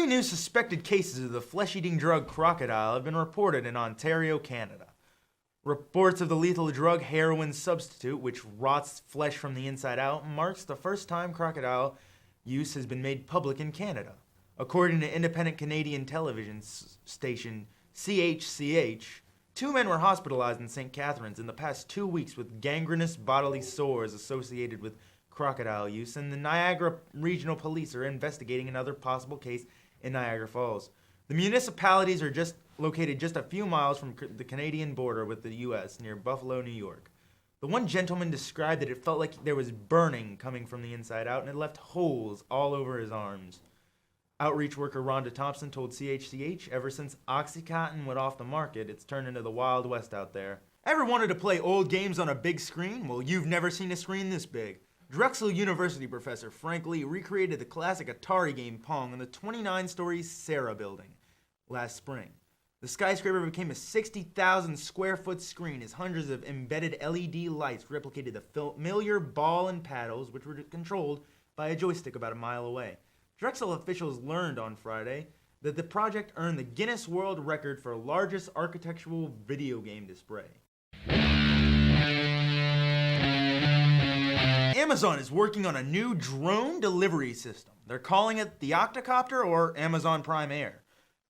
3 new suspected cases of the flesh-eating drug crocodile have been reported in Ontario, Canada. Reports of the lethal drug heroin substitute, which rots flesh from the inside out, marks the first time crocodile use has been made public in Canada. According to independent Canadian television station CHCH, 2 men were hospitalized in St. Catharines in the past 2 weeks with gangrenous bodily sores associated with crocodile use, and the Niagara Regional Police are investigating another possible case in Niagara Falls. The municipalities are located just a few miles from the Canadian border with the U.S., near Buffalo, New York. The one gentleman described that it felt like there was burning coming from the inside out, and it left holes all over his arms. Outreach worker Rhonda Thompson told CHCH, ever since Oxycontin went off the market, it's turned into the Wild West out there. Ever wanted to play old games on a big screen? Well, you've never seen a screen this big. Drexel University professor Frank Lee recreated the classic Atari game Pong in the 29-story Sarah building last spring. The skyscraper became a 60,000 square foot screen as hundreds of embedded LED lights replicated the familiar ball and paddles, which were controlled by a joystick about a mile away. Drexel officials learned on Friday that the project earned the Guinness World Record for largest architectural video game display. Amazon is working on a new drone delivery system. They're calling it the Octocopter or Amazon Prime Air.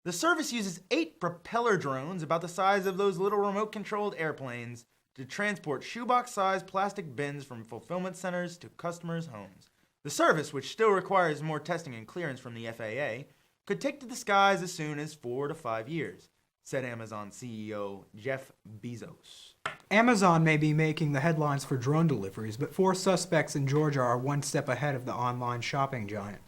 The service uses 8 propeller drones about the size of those little remote-controlled airplanes to transport shoebox-sized plastic bins from fulfillment centers to customers' homes. The service, which still requires more testing and clearance from the FAA, could take to the skies as soon as 4 to 5 years, said Amazon CEO Jeff Bezos. Amazon may be making the headlines for drone deliveries, but 4 suspects in Georgia are one step ahead of the online shopping giant.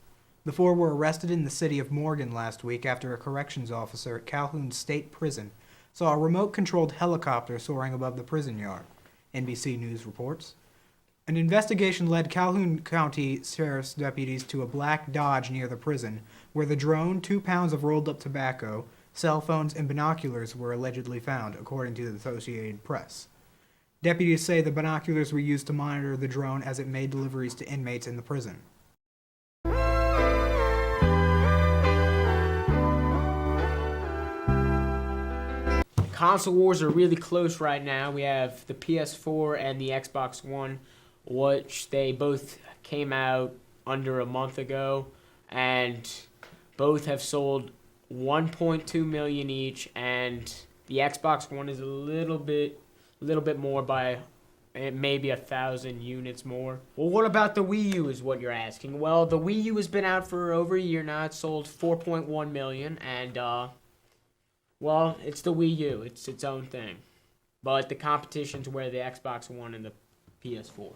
The 4 were arrested in the city of Morgan last week after a corrections officer at Calhoun State Prison saw a remote-controlled helicopter soaring above the prison yard, NBC News reports. An investigation led Calhoun County Sheriff's deputies to a black Dodge near the prison, where the drone, 2 pounds of rolled-up tobacco, cell phones, and binoculars were allegedly found, according to the Associated Press. Deputies say the binoculars were used to monitor the drone as it made deliveries to inmates in the prison. Console wars are really close right now. We have the PS4 and the Xbox One, which they both came out under a month ago, and both have sold 1.2 million each, and the Xbox One is a little bit more by maybe 1,000 units more. Well, what about the Wii U is what you're asking. Well, the Wii U has been out for over a year now. It's sold 4.1 million, and well, it's the Wii U. It's its own thing. But the competition's where the Xbox One and the PS4.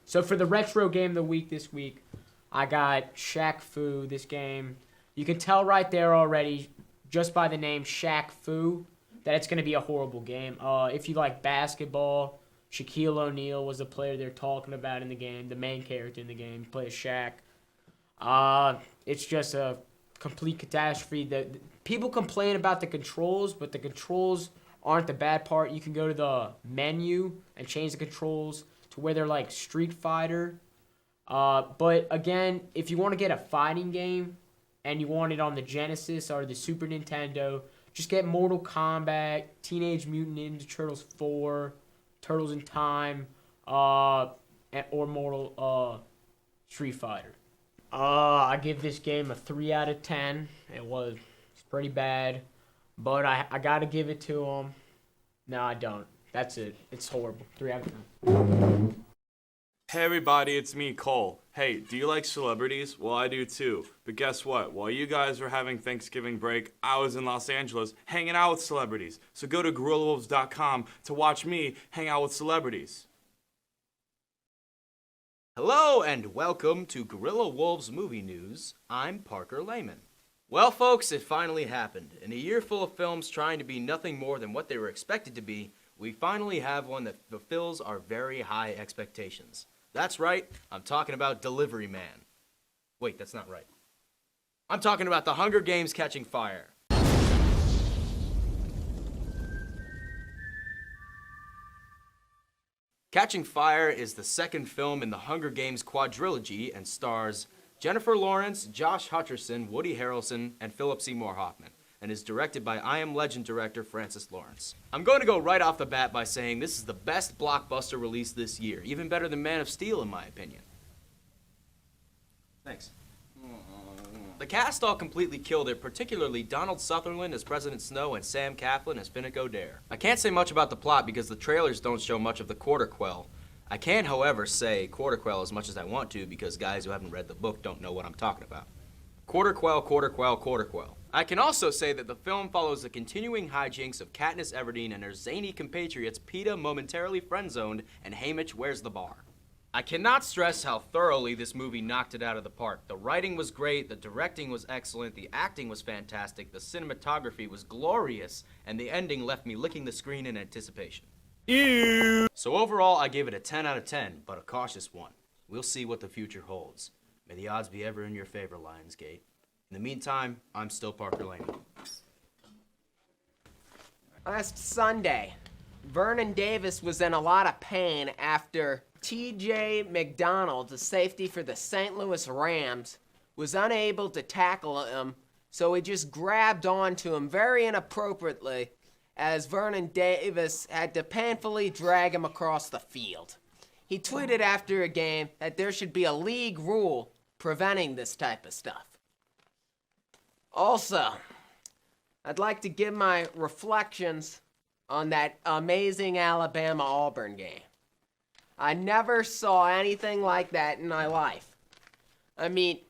So for the retro game of the week this week, I got Shaq Fu. This game, you can tell right there already, just by the name Shaq Fu, that it's going to be a horrible game. If you like basketball, Shaquille O'Neal was the player they're talking about in the game, the main character in the game. He plays Shaq. It's just a complete catastrophe. People complain about the controls, but the controls aren't the bad part. You can go to the menu and change the controls to where they're like Street Fighter. But again, if you want to get a fighting game and you want it on the Genesis or the Super Nintendo, just get Mortal Kombat, Teenage Mutant Ninja Turtles 4, Turtles in Time, or Mortal Street Fighter. I give this game a 3 out of 10. It's pretty bad, but I gotta give it to them. No, I don't. That's it. It's horrible. 3 out of 10. Hey everybody, it's me, Cole. Hey, do you like celebrities? Well, I do too. But guess what? While you guys were having Thanksgiving break, I was in Los Angeles hanging out with celebrities. So go to GorillaWolves.com to watch me hang out with celebrities. Hello and welcome to Guerilla Wolves Movie News. I'm Parker Lehman. Well, folks, it finally happened. In a year full of films trying to be nothing more than what they were expected to be, we finally have one that fulfills our very high expectations. That's right, I'm talking about Delivery Man. Wait, that's not right. I'm talking about The Hunger Games Catching Fire. Catching Fire is the second film in the Hunger Games quadrilogy and stars Jennifer Lawrence, Josh Hutcherson, Woody Harrelson, and Philip Seymour Hoffman, and is directed by I Am Legend director Francis Lawrence. I'm going to go right off the bat by saying this is the best blockbuster release this year, even better than Man of Steel in my opinion. Thanks. The cast all completely killed it, particularly Donald Sutherland as President Snow and Sam Claflin as Finnick Odair. I can't say much about the plot because the trailers don't show much of the Quarter Quell. I can, however, say Quarter Quell as much as I want to because guys who haven't read the book don't know what I'm talking about. Quarter Quell, Quarter Quell, Quarter Quell. I can also say that the film follows the continuing hijinks of Katniss Everdeen and her zany compatriots Peeta momentarily friend-zoned and Haymitch Where's the Bar. I cannot stress how thoroughly this movie knocked it out of the park. The writing was great, the directing was excellent, the acting was fantastic, the cinematography was glorious, and the ending left me licking the screen in anticipation. Ew. So overall, I give it a 10 out of 10, but a cautious one. We'll see what the future holds. May the odds be ever in your favor, Lionsgate. In the meantime, I'm still Parker Lane. Last Sunday, Vernon Davis was in a lot of pain after T.J. McDonald, the safety for the St. Louis Rams, was unable to tackle him, so he just grabbed onto him very inappropriately as Vernon Davis had to painfully drag him across the field. He tweeted after a game that there should be a league rule preventing this type of stuff. Also, I'd like to give my reflections on that amazing Alabama-Auburn game. I never saw anything like that in my life. I mean,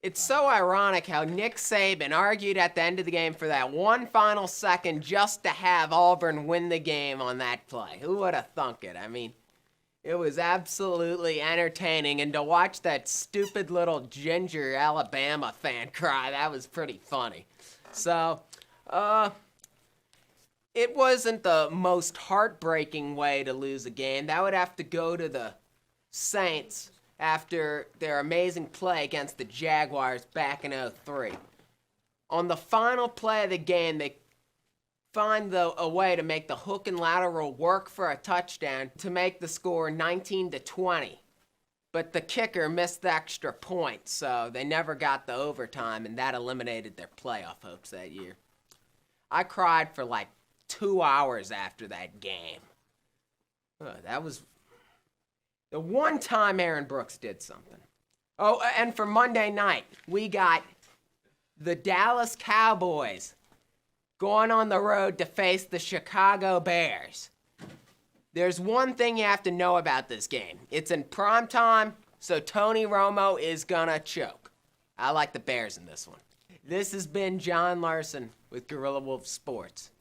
it's so ironic how Nick Saban argued at the end of the game for that one final second just to have Auburn win the game on that play. Who would have thunk it? I mean, it was absolutely entertaining, and to watch that stupid little ginger Alabama fan cry, that was pretty funny. So, it wasn't the most heartbreaking way to lose a game. That would have to go to the Saints after their amazing play against the Jaguars back in 2003. On the final play of the game, they find a way to make the hook and lateral work for a touchdown to make the score 19-20. But the kicker missed the extra point, so they never got the overtime, and that eliminated their playoff hopes that year. I cried for like 2 hours after that game. That was the one time Aaron Brooks did something. Oh, and for Monday night, we got the Dallas Cowboys going on the road to face the Chicago Bears. There's one thing you have to know about this game. It's in prime time, so Tony Romo is gonna choke. I like the Bears in this one. This has been John Larson with Guerilla Wolves Sports.